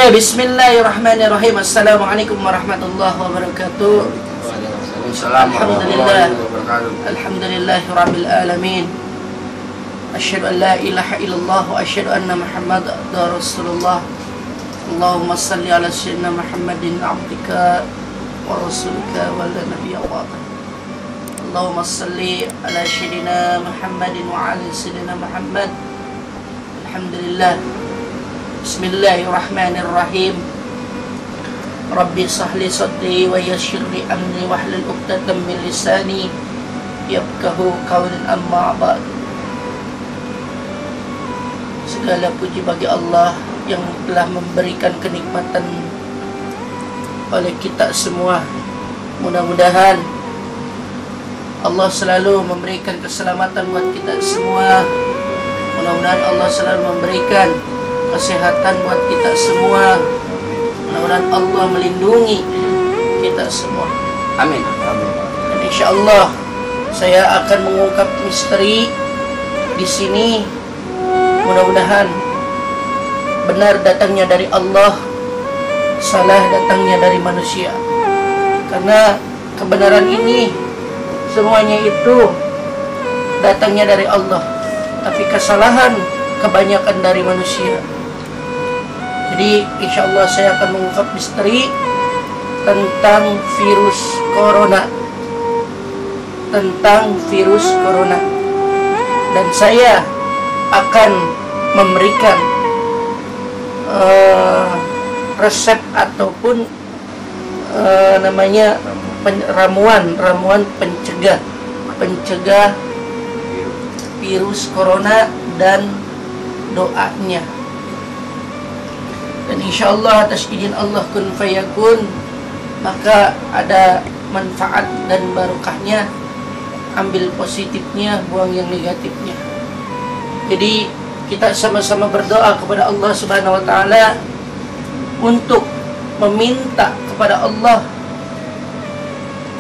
Bismillahirrahmanirrahim. Assalamualaikum warahmatullahi wabarakatuh. Alhamdulillah. Alhamdulillahirabbil alamin. Asyhadu an la ilaha illallah wa asyhadu anna Muhammadar Rasulullah. Allahumma salli ala sayyidina Muhammadin abdika wa rasulika wa la nabiyya ba'da. Allahumma salli ala sayyidina Muhammadin wa ala sayyidina Muhammad. Alhamdulillah. Bismillahirrahmanirrahim. Rabbi sahli sadri wa yassir li amri wahlul 'uqdatam min lisani yafqahu qawli, amma ba'du. Segala puji bagi Allah yang telah memberikan kenikmatan oleh kita semua. Mudah-mudahan Allah selalu memberikan keselamatan buat kita semua. Mudah-mudahan Allah selalu memberikan kesehatan buat kita semua. Mudah-mudahan Allah melindungi kita semua. Amin. Dan insyaallah saya akan mengungkap misteri di sini. Mudah-mudahan benar datangnya dari Allah, salah datangnya dari manusia. Karena kebenaran ini semuanya itu datangnya dari Allah, tapi kesalahan kebanyakan dari manusia. Jadi insyaallah saya akan mengungkap misteri tentang virus corona. Dan saya akan memberikan resep ataupun namanya ramuan pencegah virus corona dan doanya. Dan insyaallah atas izin Allah kun fayakun, maka ada manfaat dan barokahnya. Ambil positifnya, buang yang negatifnya. Jadi kita sama-sama berdoa kepada Allah Subhanahu wa taala untuk meminta kepada Allah,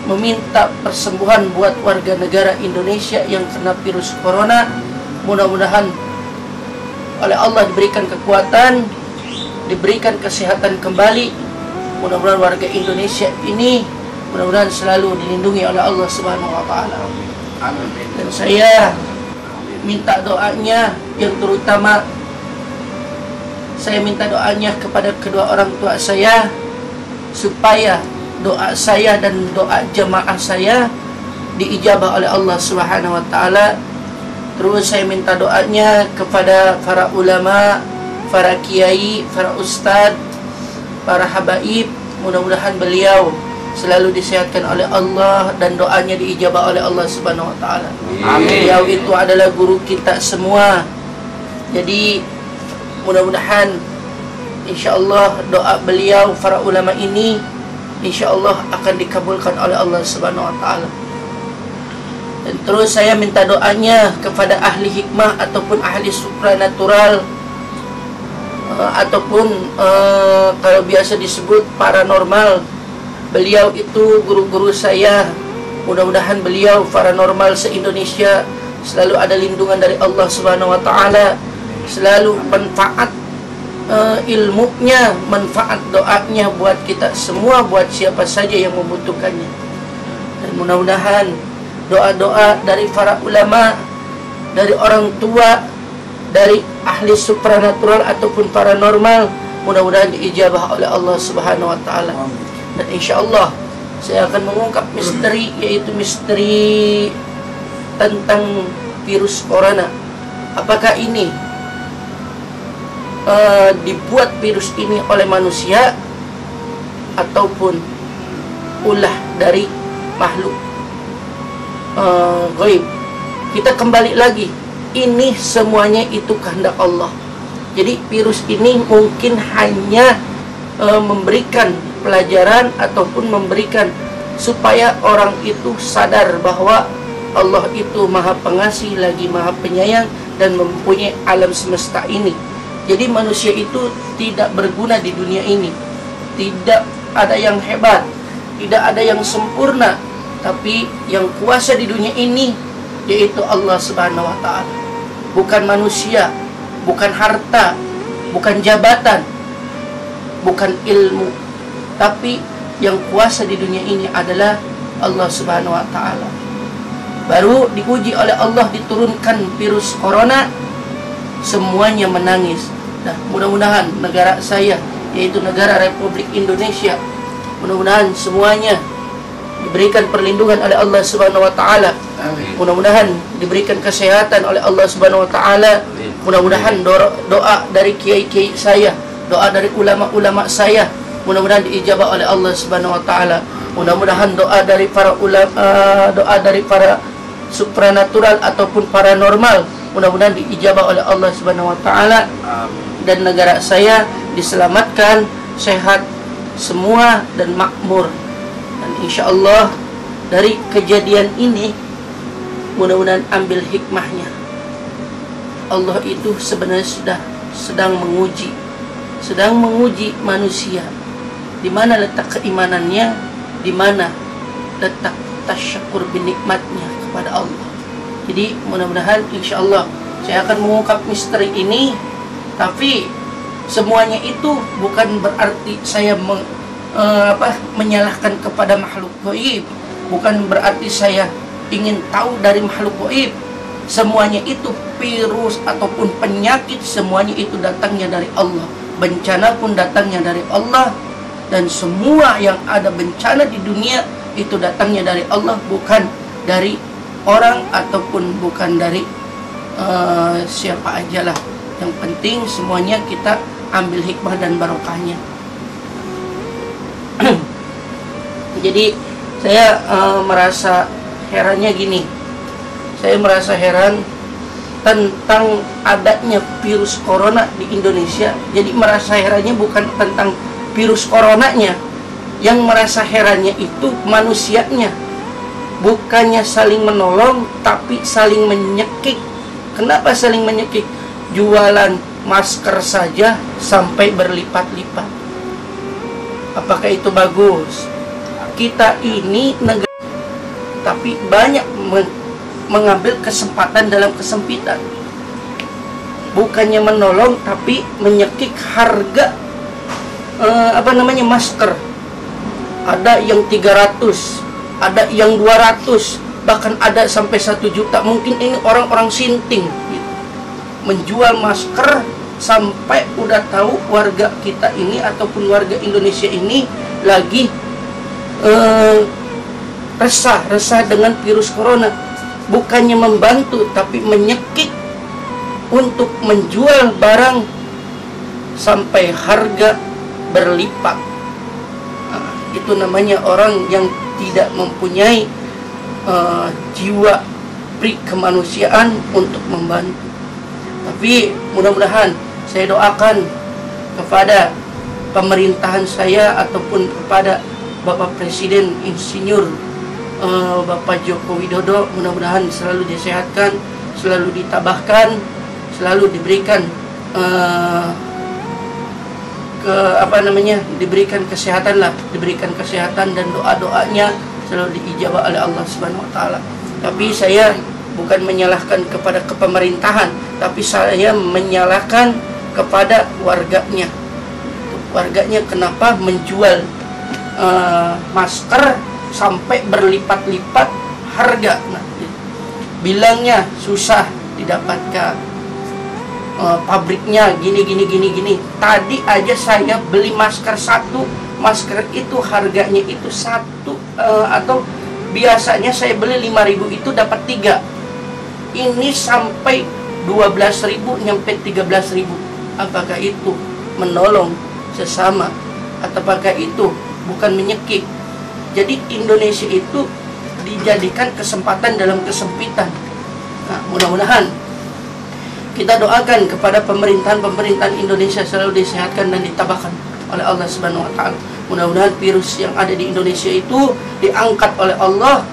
meminta persembuhan buat warga negara Indonesia yang kena virus corona. Mudah-mudahan oleh Allah diberikan kekuatan, diberikan kesehatan kembali. Mudah-mudahan warga Indonesia ini mudah-mudahan selalu dilindungi oleh Allah Subhanahu wa taala. Amin. Dan saya minta doanya yang terutama, saya minta doanya kepada kedua orang tua saya supaya doa saya dan doa jamaah saya diijabah oleh Allah Subhanahu wa taala. Terus saya minta doanya kepada para ulama, para kiai, para ustadz, para habaib. Mudah-mudahan beliau selalu disehatkan oleh Allah dan doanya diijabah oleh Allah Subhanahu wa taala. Amin. Beliau itu adalah guru kita semua. Jadi mudah-mudahan insyaallah doa beliau para ulama ini insyaallah akan dikabulkan oleh Allah Subhanahu wa taala. Dan terus saya minta doanya kepada ahli hikmah ataupun ahli supranatural, ataupun kalau biasa disebut paranormal. Beliau itu guru-guru saya. Mudah-mudahan beliau paranormal se-Indonesia selalu ada lindungan dari Allah Subhanahu wa taala, selalu manfaat ilmunya, manfaat doanya buat kita semua, buat siapa saja yang membutuhkannya. Dan mudah-mudahan doa-doa dari para ulama, dari orang tua, dari ahli supranatural ataupun paranormal, mudah-mudahan diijabah oleh Allah Subhanahu wa taala. Dan insyaallah saya akan mengungkap misteri, yaitu misteri tentang virus corona. Apakah ini dibuat virus ini oleh manusia ataupun ulah dari makhluk gaib? Kita kembali lagi, ini semuanya itu kehendak Allah. Jadi virus ini mungkin hanya memberikan pelajaran ataupun memberikan supaya orang itu sadar bahwa Allah itu Maha Pengasih lagi Maha Penyayang dan mempunyai alam semesta ini. Jadi manusia itu tidak berguna di dunia ini. Tidak ada yang hebat, tidak ada yang sempurna, tapi yang kuasa di dunia ini yaitu Allah Subhanahu wa taala. Bukan manusia, bukan harta, bukan jabatan. bukan ilmu, tapi yang kuasa di dunia ini adalah Allah Subhanahu wa Ta'ala. Baru diuji oleh Allah, diturunkan virus corona, semuanya menangis. Nah, mudah-mudahan negara saya, yaitu negara Republik Indonesia, mudah-mudahan semuanya diberikan perlindungan oleh Allah Subhanahu wa Ta'ala. Mudah-mudahan diberikan kesehatan oleh Allah Subhanahu wa Ta'ala. Mudah-mudahan doa dari kiai-kiai saya, doa dari ulama-ulama saya, mudah-mudahan diijabah oleh Allah Subhanahu wa Ta'ala. Mudah-mudahan doa dari para ulama, doa dari para supranatural ataupun paranormal, mudah-mudahan diijabah oleh Allah Subhanahu wa Ta'ala, dan negara saya diselamatkan, sehat semua dan makmur. Dan insya Allah dari kejadian ini mudah-mudahan ambil hikmahnya. Allah itu sebenarnya sedang menguji manusia. Di mana letak keimanannya, di mana letak tasyakur binikmatnya kepada Allah. Jadi mudah-mudahan insya Allah saya akan mengungkap misteri ini. Tapi semuanya itu bukan berarti saya menyalahkan kepada makhluk gaib. Bukan berarti saya ingin tahu dari makhluk gaib. Semuanya itu virus ataupun penyakit, semuanya itu datangnya dari Allah. Bencana pun datangnya dari Allah. Dan semua yang ada bencana di dunia itu datangnya dari Allah, bukan dari orang ataupun bukan dari siapa aja lah. Yang penting semuanya kita ambil hikmah dan barokahnya. Jadi saya merasa herannya gini. Saya merasa heran tentang adanya virus corona di Indonesia. Jadi merasa herannya bukan tentang virus coronanya. Yang merasa herannya itu manusianya. Bukannya saling menolong, tapi saling menyekik. Kenapa saling menyekik? Jualan masker saja sampai berlipat-lipat. Apakah itu bagus? Kita ini negara, tapi banyak mengambil kesempatan dalam kesempitan. Bukannya menolong, tapi menyekik harga masker. Ada yang 300, ada yang 200, bahkan ada sampai 1 juta. Mungkin ini orang-orang sinting gitu. Menjual masker sampai udah tahu warga kita ini ataupun warga Indonesia ini lagi resah dengan virus corona. Bukannya membantu, tapi menyekik untuk menjual barang sampai harga berlipat. Nah, itu namanya orang yang tidak mempunyai jiwa pri kemanusiaan untuk membantu. Tapi mudah-mudahan saya doakan kepada pemerintahan saya ataupun kepada Bapak Presiden Insinyur Bapak Joko Widodo, mudah-mudahan selalu disehatkan, selalu ditabahkan, selalu diberikan diberikan kesehatan lah, diberikan kesehatan, dan doa-doanya selalu diijabah oleh Allah Subhanahu wa Ta'ala. Tapi saya bukan menyalahkan kepada kepemerintahan, tapi saya menyalahkan kepada warganya. Warganya kenapa menjual masker sampai berlipat-lipat harga. Nah, bilangnya susah didapatkan, pabriknya gini. Tadi aja saya beli masker satu, masker itu harganya itu satu, atau biasanya saya beli 5.000 itu dapat 3. Ini sampai 12.000 nyampe 13.000. Apakah itu menolong sesama? Apakah itu bukan menyekik? Jadi Indonesia itu dijadikan kesempatan dalam kesempitan. Nah, mudah-mudahan kita doakan kepada pemerintahan Indonesia selalu disehatkan dan ditabahkan oleh Allah Subhanahu wa Ta'ala. Mudah-mudahan virus yang ada di Indonesia itu diangkat oleh Allah,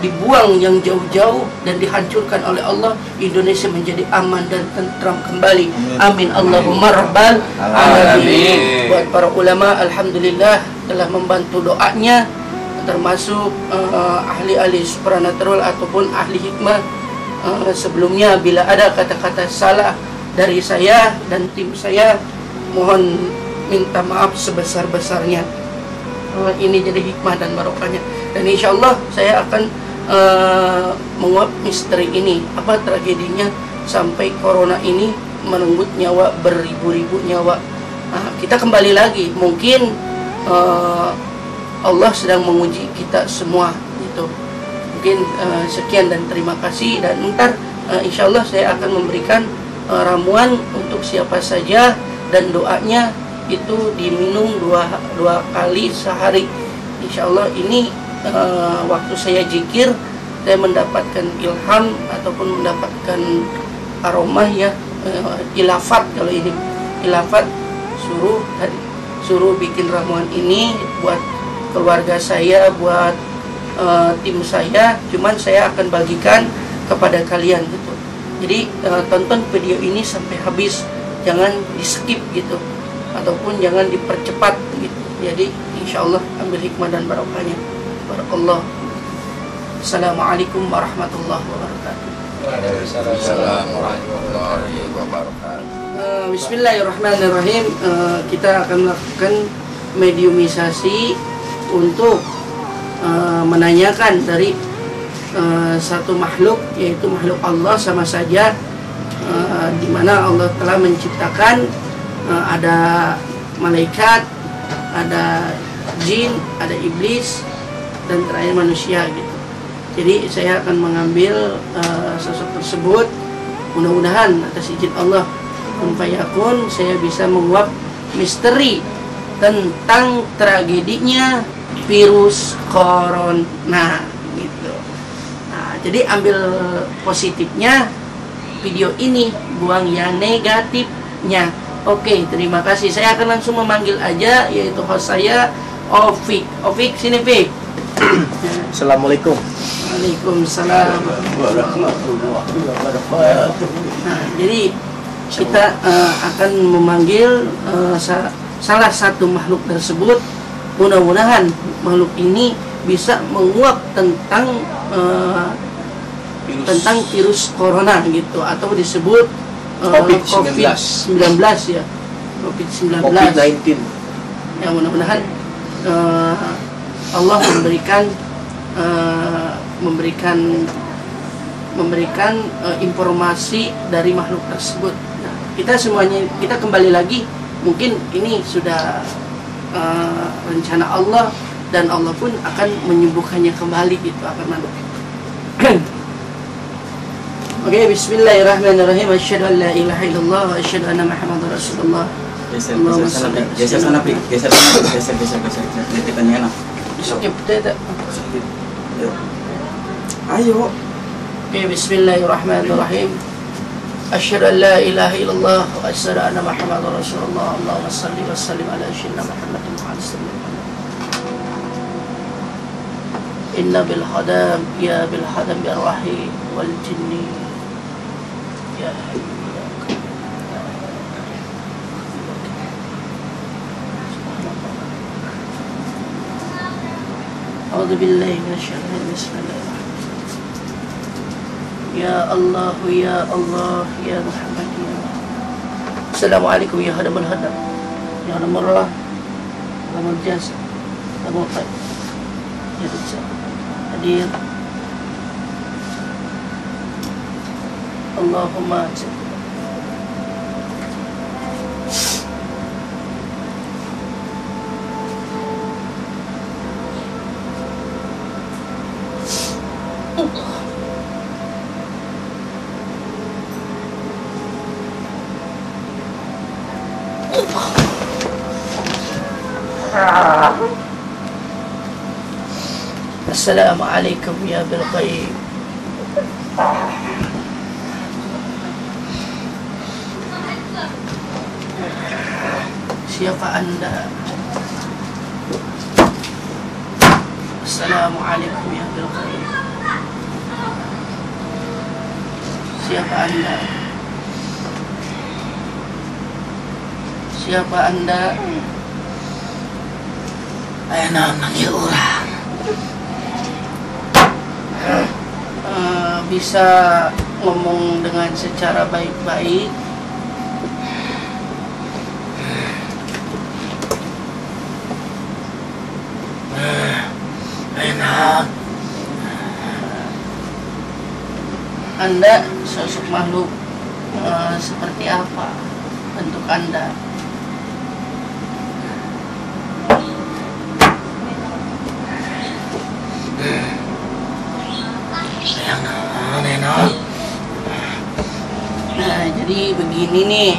dibuang yang jauh-jauh dan dihancurkan oleh Allah. Indonesia menjadi aman dan tentram kembali. Amin Allahumma rabbal alamin. Buat para ulama, alhamdulillah telah membantu doanya, termasuk ahli-ahli supranatural ataupun ahli hikmah. Sebelumnya bila ada kata-kata salah dari saya dan tim saya, mohon minta maaf sebesar-besarnya. Ini jadi hikmah dan barokahnya. Dan insya Allah saya akan menguap misteri ini, apa tragedinya sampai corona ini merenggut nyawa beribu-ribu nyawa. Kita kembali lagi, mungkin Allah sedang menguji kita semua gitu. Mungkin sekian dan terima kasih, dan ntar insya Allah saya akan memberikan ramuan untuk siapa saja, dan doanya itu diminum dua kali sehari. Insya Allah ini waktu saya zikir saya mendapatkan ilham ataupun mendapatkan aroma ya, ilafat. Kalau ini ilafat, suruh bikin ramuan ini buat keluarga saya, buat tim saya. Cuman saya akan bagikan kepada kalian gitu. Jadi tonton video ini sampai habis, jangan di skip gitu, ataupun jangan dipercepat gitu. Jadi insya Allah ambil hikmah dan barokahnya. Barakallah. Assalamualaikum warahmatullahi wabarakatuh. Waalaikumsalam warahmatullahi wabarakatuh. Bismillahirrahmanirrahim. Kita akan melakukan mediumisasi untuk menanyakan dari satu makhluk, yaitu makhluk Allah sama saja, di mana Allah telah menciptakan ada malaikat, ada jin, ada iblis, dan terakhir manusia gitu. Jadi saya akan mengambil sosok tersebut, mudah-mudahan atas izin Allah kun fayakun saya bisa menguap misteri tentang tragedinya virus corona gitu. Jadi ambil positifnya video ini, buang yang negatifnya. Oke, terima kasih. Saya akan langsung memanggil aja, yaitu host saya, Ovik. Ovik, sini Vik. Assalamualaikum. Waalaikumsalam warahmatullahi wabarakatuh. Jadi kita akan memanggil salah satu makhluk tersebut. Mudah-mudahan makhluk ini bisa menguap tentang virus corona gitu, atau disebut COVID-19 ya, COVID-19. Ya, mudah-mudahan Allah memberikan informasi dari makhluk tersebut. Nah, kita kembali lagi, mungkin ini sudah rencana Allah, dan Allah pun akan menyembuhkannya kembali gitu, akan ada. Oke, bismillahirrahmanirrahim. Asyhadu an la ilaha illallah wa asyhadu anna Muhammadar Rasulullah. Geser sana, geser. Titipannya enak. Skip deh. Ayo. Oke, bismillahirrahmanirrahim. Asyhadu an la ilaha illallah wa asyhadu anna Muhammadar Rasulullah. Allahumma shalli wa sallim ala sayyidina Muhammadin wa ala alihi. Inna bil hadam ya bil hadam bi arwahi wal jinni ya hayyu ya A'udzu billahi minasy syaithanir rajim. Bismillahirrahmanirrahim. Ya Allah ya Allah ya Muhammad ya. Assalamualaikum ya hadamul hadam. Ya hadamullah. Hadamul jasa. Hadamul khair. Ya Rizal. Hadir. Allahumma Assalamualaikum ya bil ghaib. Siapa anda? Assalamualaikum ya bil ghaib. Siapa anda? Siapa anda? Ayah manggil orang. Bisa ngomong dengan secara baik-baik. Nah, Anda sosok makhluk seperti apa bentuk Anda? yang mana? Nah, jadi begini nih.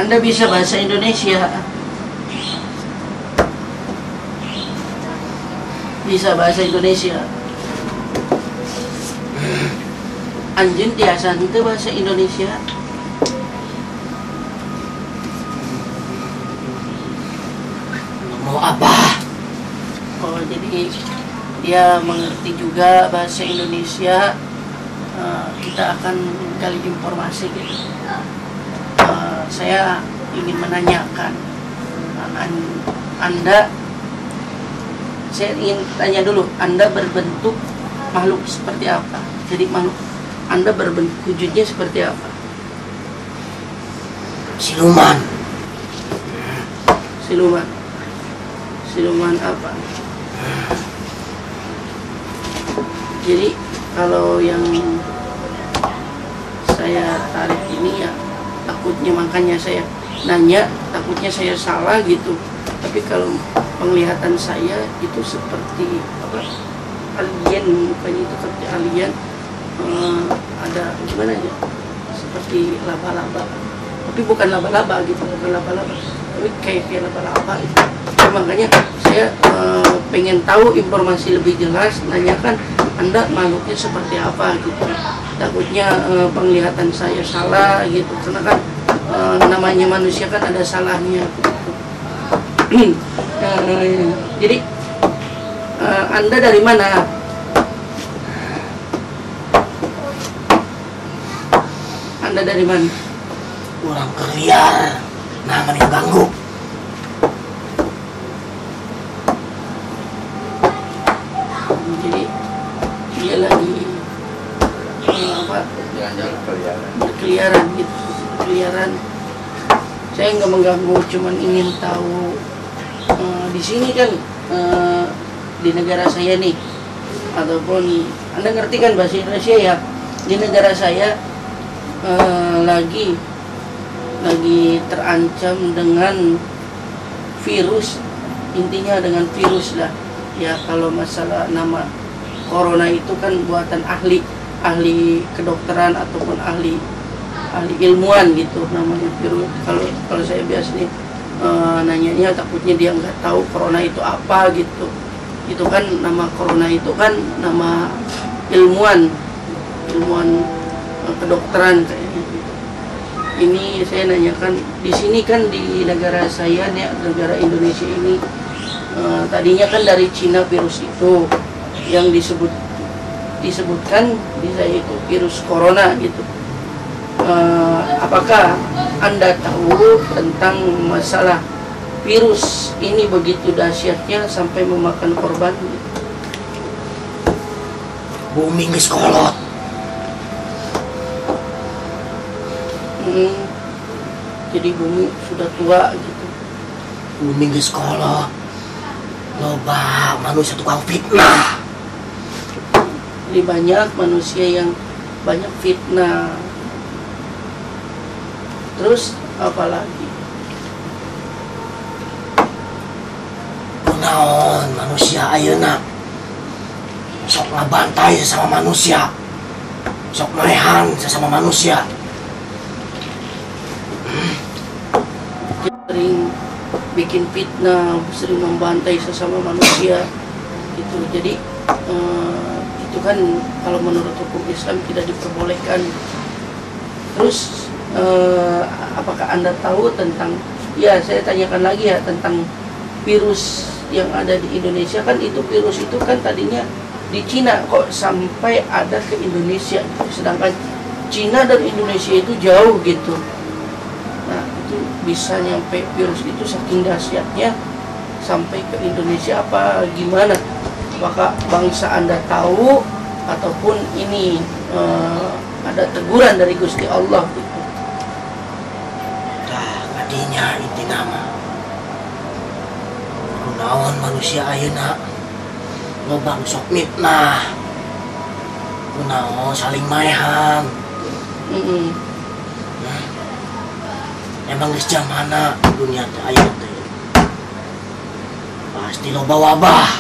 Anda bisa bahasa Indonesia? Bisa bahasa Indonesia? Anjing tiasa itu bahasa Indonesia? Mau apa? Oh, jadi dia mengerti juga bahasa Indonesia. Kita akan gali informasi gitu. Saya ingin menanyakan Anda. Saya ingin tanya dulu, Anda berbentuk makhluk seperti apa? Jadi makhluk Anda berbentuk wujudnya seperti apa? Siluman. Siluman. Siluman apa? Jadi kalau yang saya tarik ini ya takutnya, makanya saya nanya, takutnya saya salah gitu. Tapi kalau penglihatan saya itu seperti apa, alien, mukanya itu seperti alien, ada gimana ya, seperti laba-laba, tapi bukan laba-laba gitu, bukan laba-laba, tapi kayak laba-laba gitu. Makanya saya pengen tahu informasi lebih jelas, nanyakan Anda makhluknya seperti apa gitu. Takutnya penglihatan saya salah gitu, karena kan namanya manusia kan ada salahnya gitu. Jadi Anda dari mana? Anda dari mana? Orang keliar. Namanya ganggu. Jadi dia lagi apa? Jalan-jalan Berkeliaran gitu, berkeliaran. Saya nggak mengganggu, cuman ingin tahu di sini kan di negara saya nih, ataupun Anda ngerti kan bahasa Indonesia ya, di negara saya lagi terancam dengan virus, intinya dengan virus lah ya. Kalau masalah nama corona itu kan buatan ahli kedokteran ataupun ahli ilmuwan gitu namanya virus. Kalau saya biasanya nanyanya, takutnya dia nggak tahu corona itu apa gitu. Itu kan nama corona itu kan nama ilmuwan kedokteran kayaknya gitu. Ini saya nanyakan di sini kan di negara saya nih, negara Indonesia ini, tadinya kan dari Cina virus itu yang disebutkan di saya itu virus corona gitu. Apakah Anda tahu tentang masalah virus ini begitu dahsyatnya sampai memakan korban gitu? Bumi geus kolot. Jadi bumi sudah tua gitu. Bumi geus kolot. Loba manusia tukang fitnah. Jadi banyak manusia yang banyak fitnah. Terus apalagi? Kunaon manusia ayeuna sok ngabantai sesama manusia, sok marehan sesama manusia. Sering bikin fitnah, sering membantai sesama manusia gitu. Jadi itu kan kalau menurut hukum Islam tidak diperbolehkan. Terus apakah Anda tahu tentang, ya saya tanyakan lagi ya, tentang virus yang ada di Indonesia? Kan itu virus itu kan tadinya di Cina, kok sampai ada ke Indonesia, sedangkan Cina dan Indonesia itu jauh gitu. Nah itu bisa nyampe virus itu saking dahsyatnya sampai ke Indonesia apa gimana? Apakah bangsa Anda tahu ataupun ini ada teguran dari Gusti Allah gitu? Kadinya inti nama kunaon manusia ayeuna lobang sok mitnah kunaon saling maehan. Emang geus jamana dunia teh aya teh pasti loba wabah.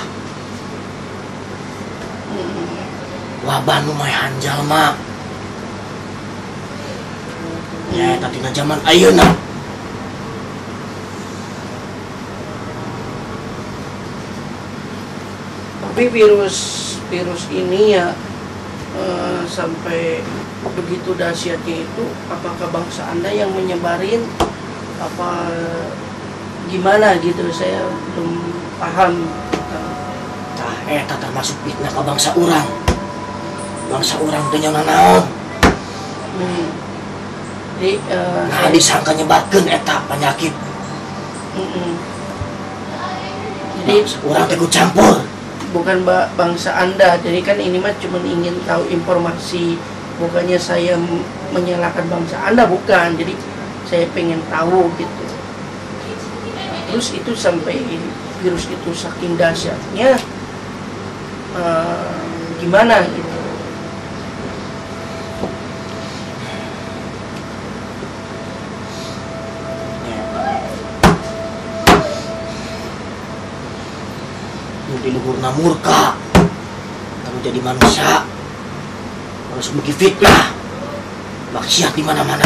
Wabah nu maehan jalma ya eta tina zaman ayeuna. Tapi virus ini ya sampai begitu dahsyatnya itu, apakah bangsa Anda yang menyebarin apa gimana gitu, saya belum paham. Tah eta termasuk fitnah ka bangsa urang. Bangsa urang teh nya naon? Jadi nah disangka nyebarkeun eta penyakit. Jadi urang teh campur. Bukan bangsa Anda, jadi kan ini mah cuma ingin tahu informasi, bukannya saya menyalahkan bangsa Anda, bukan. Jadi saya pengen tahu gitu. Terus itu sampai virus itu saking dahsyatnya gimana gitu. Di luhurna murka kamu jadi manusia harus bikin fitnah maksiat di mana-mana,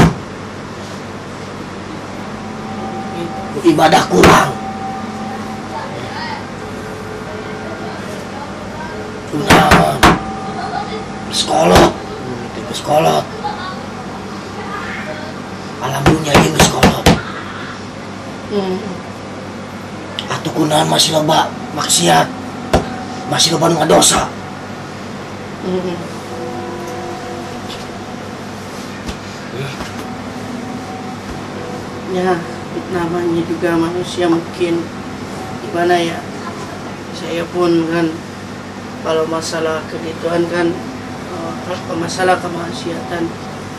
ibadah kurang, kunaon psikolog alam dunia ieu psikolog atuh kunaon masih loba maksiat, masih loba nu ngadosa. Ya, namanya juga manusia mungkin gimana ya. Saya pun kan kalau masalah kegituan kan masalah kemaksiatan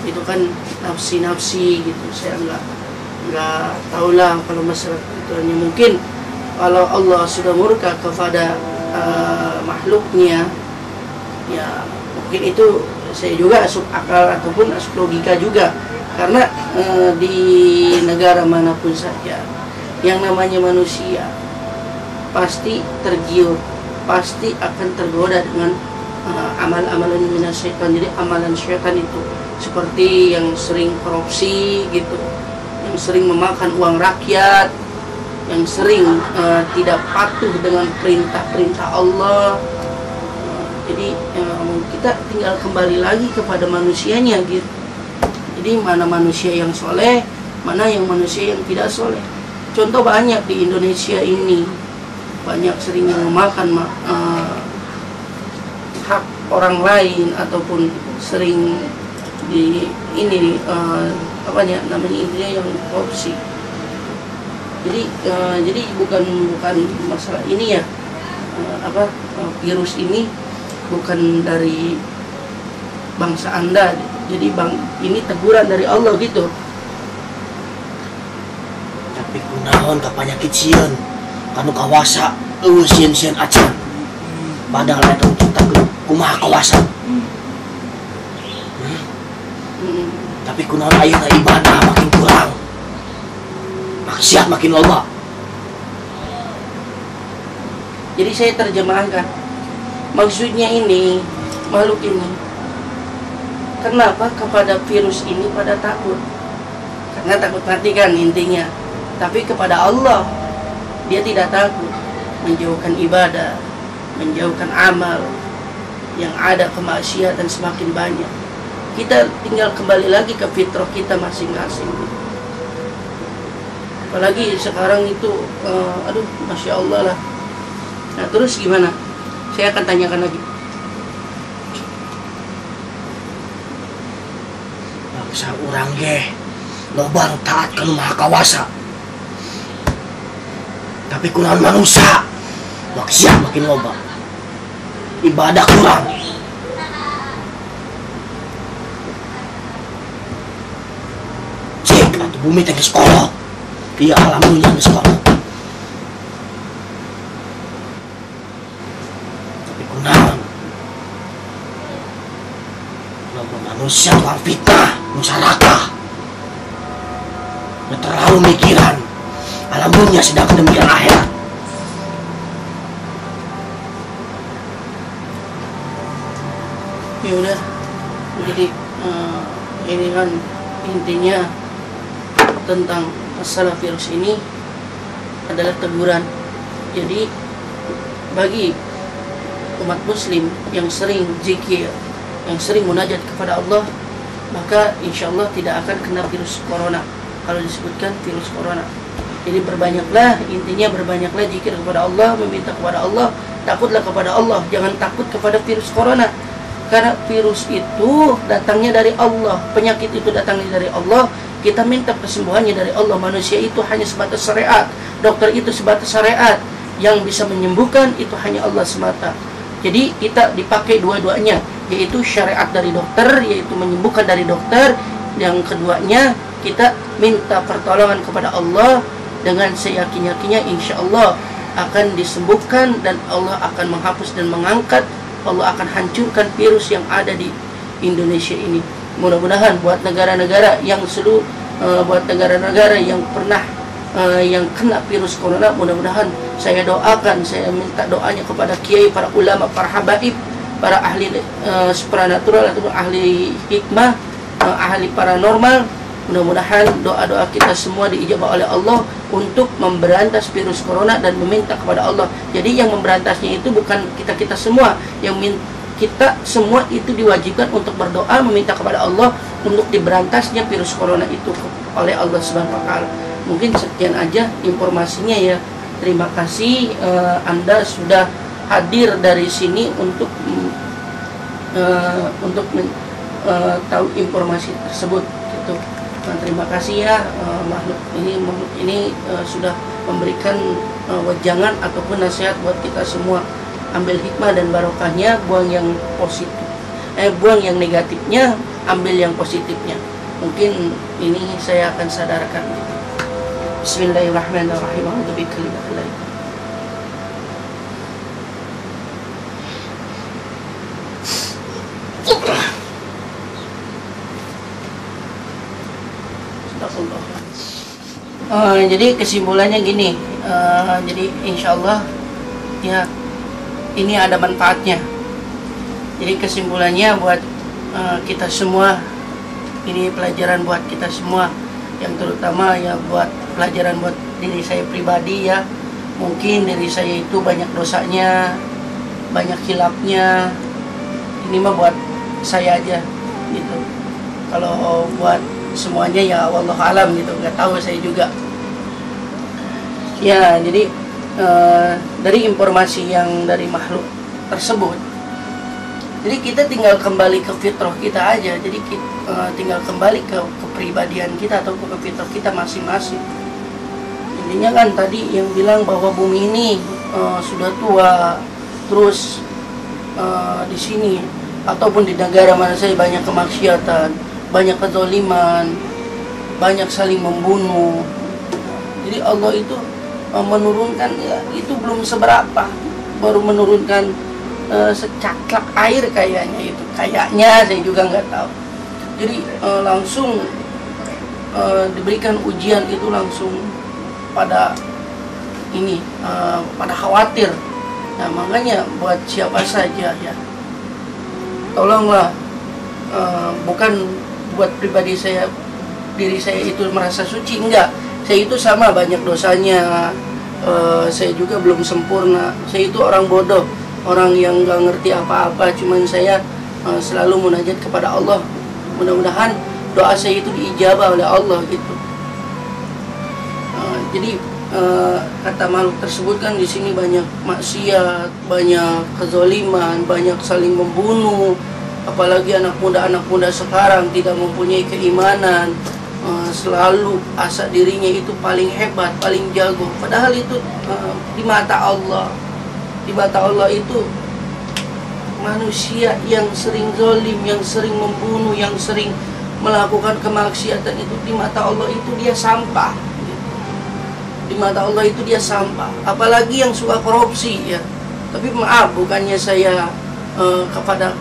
itu kan nafsi gitu. Saya nggak tahu lah kalau masalah kegituannya. Mungkin kalau Allah sudah murka kepada makhluknya, ya mungkin itu saya juga asup akal ataupun asup logika juga, karena di negara manapun saja yang namanya manusia pasti tergiur, pasti akan tergoda dengan amal-amalan minasyaitan. Jadi amalan syaitan itu seperti yang sering korupsi gitu, yang sering memakan uang rakyat, yang sering tidak patuh dengan perintah-perintah Allah. Jadi kita tinggal kembali lagi kepada manusianya gitu. Jadi mana manusia yang soleh, mana yang manusia yang tidak soleh. Contoh banyak di Indonesia ini, banyak sering yang memakan hak orang lain ataupun sering di ini namanya intinya yang korupsi. Jadi bukan masalah ini ya, virus ini bukan dari bangsa Anda. Jadi ini teguran dari Allah gitu. Tapi kunaon ka panyakit sieun kanu kawasa sieun acan. Padahal eta kita kumaha kawasa. Tapi kunaon ayeuna ibadah makin kurang, maksiat makin loba. Jadi saya terjemahkan, maksudnya ini makhluk ini kenapa kepada virus ini pada takut? Karena takut mati kan intinya. Tapi kepada Allah dia tidak takut, menjauhkan ibadah, menjauhkan amal yang ada kemaksiatan semakin banyak. Kita tinggal kembali lagi ke fitrah kita masing-masing. Apalagi sekarang itu Masya Allah lah. Nah terus gimana? Saya akan tanyakan lagi. Bangsa urang ge loba nu taat ka Maha Kawasa. Tapi kunaon manusia maksiat makin loba, ibadah kurang. Cek atuh bumi teh geus kolot, ieu alam dunya geus kolot. Tapi manusia tukang fitnah, musyarakah. Udah terlalu mikiran alam dunia sedang demikian akhirat. Ya udah, jadi ini kan intinya tentang masalah virus ini adalah teguran. Jadi bagi umat muslim yang sering zikir, yang sering munajat kepada Allah, maka insya Allah tidak akan kena virus corona. Kalau disebutkan virus corona, jadi berbanyaklah, intinya berbanyaklah zikir kepada Allah, meminta kepada Allah, takutlah kepada Allah, jangan takut kepada virus corona. Karena virus itu datangnya dari Allah, penyakit itu datangnya dari Allah, kita minta kesembuhannya dari Allah. Manusia itu hanya sebatas syariat, dokter itu sebatas syariat, yang bisa menyembuhkan itu hanya Allah semata. Jadi kita dipakai dua-duanya, yaitu syariat dari dokter, yaitu menyembuhkan dari dokter. Yang keduanya, kita minta pertolongan kepada Allah dengan seyakin-yakinnya insya Allah akan disembuhkan, dan Allah akan menghapus dan mengangkat, Allah akan hancurkan virus yang ada di Indonesia ini. Mudah-mudahan buat negara-negara yang buat negara-negara yang pernah yang kena virus corona, mudah-mudahan saya doakan, saya minta doanya kepada kiai, para ulama, para habaib, para ahli supranatural atau ahli hikmah, ahli paranormal. Mudah-mudahan doa-doa kita semua diijabah oleh Allah untuk memberantas virus corona dan meminta kepada Allah. Jadi yang memberantasnya itu bukan kita semua, kita semua itu diwajibkan untuk berdoa meminta kepada Allah untuk diberantasnya virus corona itu oleh Allah Subhanahu wa taala. Mungkin sekian aja informasinya ya. Terima kasih Anda sudah hadir dari sini untuk tahu informasi tersebut gitu. Nah, terima kasih ya, makhluk ini sudah memberikan wejangan ataupun nasihat buat kita semua. Ambil hikmah dan barokahnya, buang yang positif, buang yang negatifnya, ambil yang positifnya. Mungkin ini saya akan sadarkan. Bismillahirrahmanirrahim. Jadi kesimpulannya gini, jadi insya Allah ya ini ada manfaatnya. Jadi kesimpulannya buat kita semua, ini pelajaran buat kita semua, yang terutama ya buat pelajaran buat diri saya pribadi ya. Mungkin diri saya itu banyak dosanya, banyak khilafnya. Ini mah buat saya aja gitu. Kalau buat semuanya ya wallahu alam gitu, nggak tahu saya juga ya. Jadi dari informasi yang dari makhluk tersebut, jadi kita tinggal kembali ke fitrah kita aja. Jadi kita tinggal kembali ke kepribadian kita atau ke fitrah kita masing-masing. Intinya kan tadi yang bilang bahwa bumi ini sudah tua, terus di sini ataupun di negara mana saja banyak kemaksiatan, banyak kezaliman, banyak saling membunuh. Jadi Allah itu menurunkan ya, itu belum seberapa, baru menurunkan secaklak air kayaknya itu. Kayaknya saya juga nggak tahu. Jadi langsung diberikan ujian itu langsung pada ini, pada khawatir. Nah makanya buat siapa saja ya, tolonglah, bukan buat pribadi saya, diri saya itu merasa suci, enggak. Saya itu sama banyak dosanya, saya juga belum sempurna. Saya itu orang bodoh, orang yang nggak ngerti apa-apa. Cuman saya selalu munajat kepada Allah. Mudah-mudahan doa saya itu diijabah oleh Allah gitu. Jadi kata makhluk tersebut kan di sini banyak maksiat, banyak kezaliman, banyak saling membunuh. Apalagi anak muda sekarang tidak mempunyai keimanan, selalu asa dirinya itu paling hebat, paling jago. Padahal itu di mata Allah, itu manusia yang sering zalim, yang sering membunuh, yang sering melakukan kemaksiatan itu di mata Allah itu dia sampah. Di mata Allah itu dia sampah. Apalagi yang suka korupsi ya. Tapi maaf, bukannya saya kepada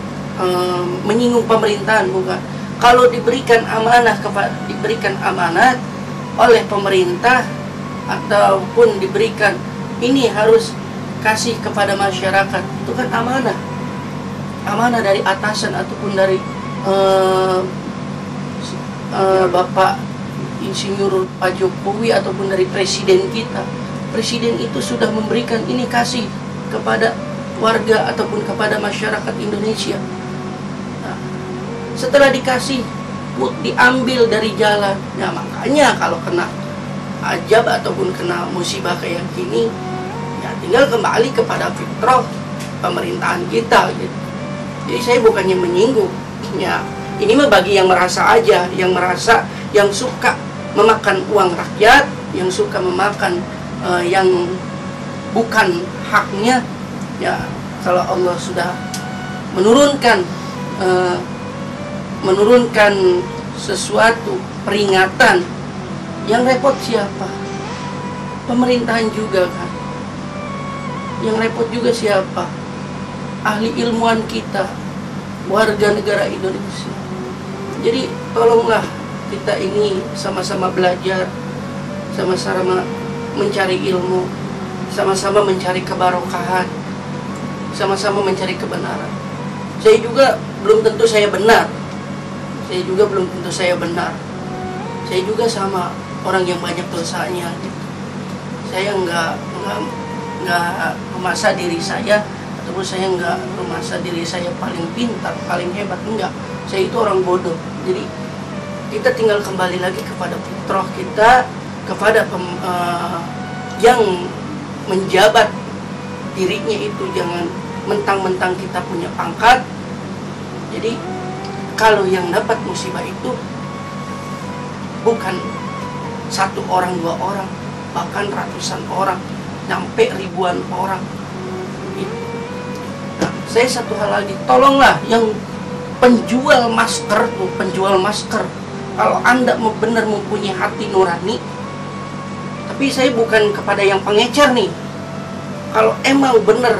menyinggung pemerintahan, bukan. kalau diberikan amanah oleh pemerintah ataupun diberikan ini harus kasih kepada masyarakat, itu kan amanah dari atasan ataupun dari Bapak Insinyur Pak Jokowi ataupun dari presiden kita. Presiden itu sudah memberikan ini, kasih kepada warga ataupun kepada masyarakat Indonesia. Nah, setelah dikasih, diambil dari jalan. Nah, makanya kalau kena ajab ataupun kena musibah kayak gini, ya tinggal kembali kepada fitrah pemerintahan kita gitu. Jadi saya bukannya menyinggung, ya ini mah bagi yang merasa aja, yang suka memakan uang rakyat, yang suka memakan yang bukan haknya. Ya, kalau Allah sudah menurunkan sesuatu peringatan, yang repot siapa? Pemerintahan juga kan. Yang repot juga siapa? Ahli ilmuwan kita, warga negara Indonesia. Jadi tolonglah kita ini sama-sama belajar, sama-sama mencari ilmu, sama-sama mencari kebarokahan, sama-sama mencari kebenaran. Saya juga belum tentu saya benar. Saya juga sama orang yang banyak dosanya gitu. Saya nggak memasa diri saya, ataupun saya nggak memasa diri saya paling pintar, paling hebat, enggak. Saya itu orang bodoh. Jadi kita tinggal kembali lagi kepada fitrah kita, kepada yang menjabat dirinya itu. Jangan mentang-mentang kita punya pangkat. Jadi kalau yang dapat musibah itu bukan satu orang, dua orang, bahkan ratusan orang, sampai ribuan orang. Nah, saya satu hal lagi, tolonglah yang penjual masker, kalau Anda benar mempunyai hati nurani, tapi saya bukan kepada yang pengecer nih. Kalau emang benar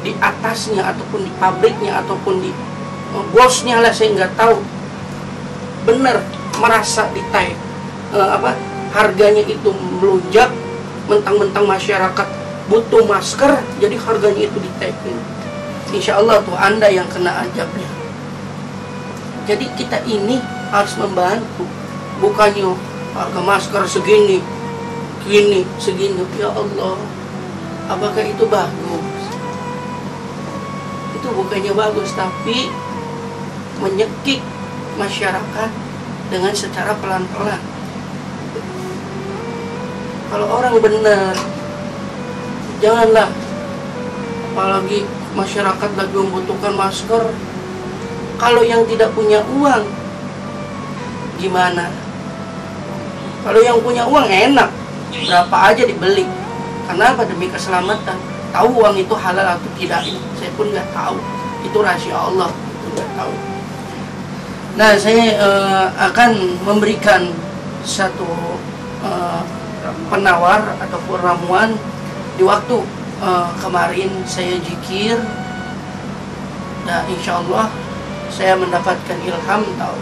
di atasnya ataupun di pabriknya ataupun di bosnya lah, saya nggak tahu, benar merasa harganya itu melonjak, mentang-mentang masyarakat butuh masker, jadi harganya itu ditaikin. Insya Allah tuh Anda yang kena ajabnya. Jadi kita ini harus membantu, bukannya harga masker segini. Ya Allah, apakah itu bagus? Itu bukannya bagus, tapi menyekik masyarakat dengan secara pelan-pelan. Kalau orang benar, janganlah, apalagi masyarakat lagi membutuhkan masker, kalau yang tidak punya uang gimana? Kalau yang punya uang enak, berapa aja dibeli. Kenapa? Demi keselamatan. Tahu uang itu halal atau tidak? Saya pun nggak tahu. Itu rahasia Allah. Itu nggak tahu. Nah, saya akan memberikan satu penawar ataupun ramuan. Di waktu kemarin saya zikir, dan insya Allah saya mendapatkan ilham, tahu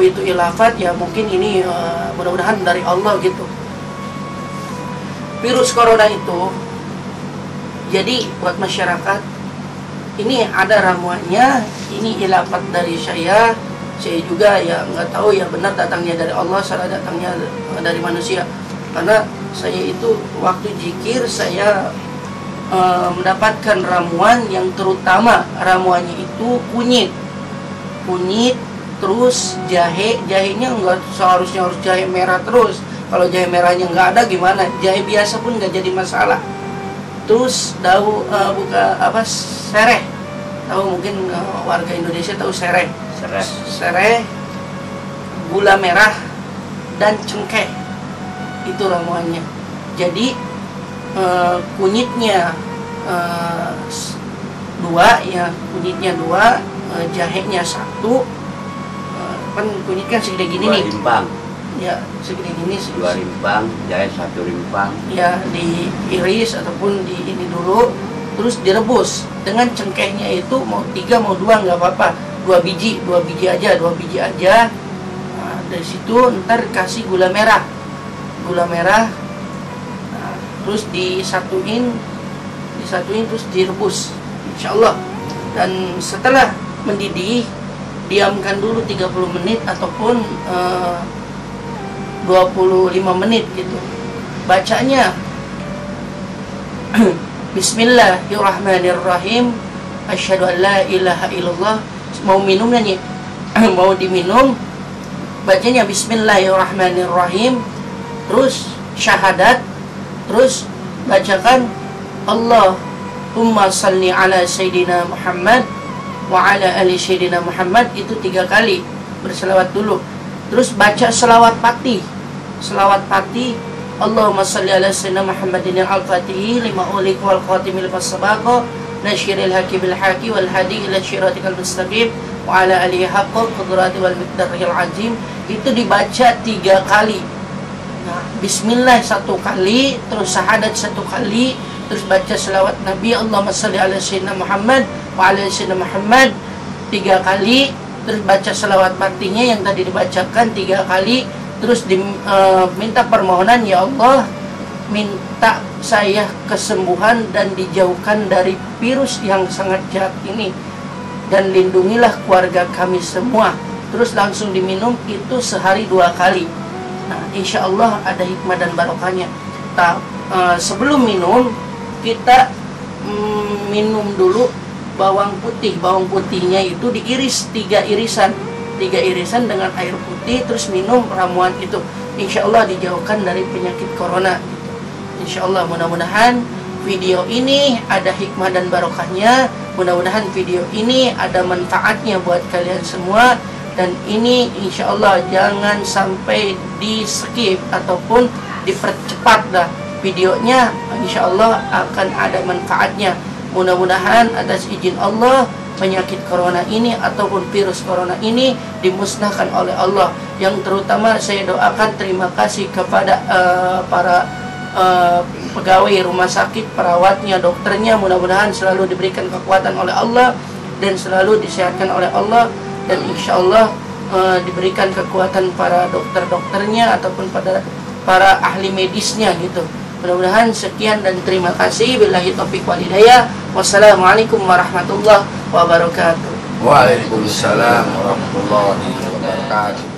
itu ilhafat, ya mungkin ini mudah-mudahan dari Allah gitu. Virus corona itu, jadi buat masyarakat ini ada ramuannya, ini ilhafat dari saya juga ya nggak tahu ya benar datangnya dari Allah, salah datangnya dari manusia. Karena saya itu waktu zikir saya mendapatkan ramuan yang terutama ramuannya itu kunyit, terus jahenya nggak seharusnya harus jahe merah terus. Kalau jahe merahnya nggak ada gimana? Jahe biasa pun nggak jadi masalah. Terus sereh. Tahu mungkin warga Indonesia tahu sereh. Sereh, gula merah dan cengkeh. Itu ramuannya. Jadi kunyitnya 2, jahenya 1. Kan kunyit kan segede gini nih. Rimpang. Ya, segede gini. 2 rimpang, jahe 1 rimpang. Ya, diiris ataupun di ini dulu, terus direbus. Dengan cengkehnya itu mau 3 mau 2 nggak apa-apa. 2 biji aja. Nah, dari situ ntar kasih gula merah. Nah, terus disatuin terus direbus insyaallah. Dan setelah mendidih diamkan dulu 30 menit ataupun 25 menit gitu. Bacanya Bismillahirrahmanirrahim. Asyhadu an la ilaha illallah. Mau minum nyanyi? Mau diminum? Bacanya Bismillahirrahmanirrahim. Terus syahadat. Terus bacakan Allahumma salli ala Sayyidina Muhammad wa ala ali Sayyidina Muhammad. Itu 3 kali berselawat dulu. Terus baca selawat Fatih. Allahumma salli ala Sayyidina Muhammadin al-Fatih lima ulik wal khatimil fasabaqo nasyiril haqi bil haqi wal hadi ila syiratikal mustaqim wa ala alihi haqqa qudrati wal miqdaril azim. Itu dibaca 3 kali. Nah, bismillah 1 kali, terus syahadat 1 kali, terus baca selawat Nabi Allahumma salli ala Sayyidina Muhammad wa ala Sayyidina Muhammad 3 kali, terus baca selawat Fatihnya yang tadi dibacakan 3 kali. Terus minta permohonan, ya Allah, minta saya kesembuhan dan dijauhkan dari virus yang sangat jahat ini, dan lindungilah keluarga kami semua. Terus langsung diminum itu sehari 2 kali. Nah, insya Allah ada hikmah dan barokahnya. Sebelum minum kita minum dulu bawang putih. Bawang putihnya itu diiris 3 irisan dengan air putih, terus minum ramuan itu. Insya Allah dijauhkan dari penyakit corona. Insya Allah, mudah-mudahan video ini ada hikmah dan barokahnya. Mudah-mudahan video ini ada manfaatnya buat kalian semua. Dan ini insya Allah jangan sampai di skip ataupun dipercepat dah videonya. Insya Allah akan ada manfaatnya. Mudah-mudahan atas izin Allah penyakit corona ini ataupun virus corona ini dimusnahkan oleh Allah. Yang terutama saya doakan terima kasih kepada para pegawai rumah sakit, perawatnya, dokternya. Mudah-mudahan selalu diberikan kekuatan oleh Allah dan selalu disehatkan oleh Allah, dan insya Allah diberikan kekuatan para dokter-dokternya ataupun pada para ahli medisnya gitu. Mudah-mudahan sekian dan terima kasih. Billahi taufiq wal hidayah. Wassalamualaikum warahmatullahi wabarakatuh. Waalaikumsalam warahmatullahi wabarakatuh.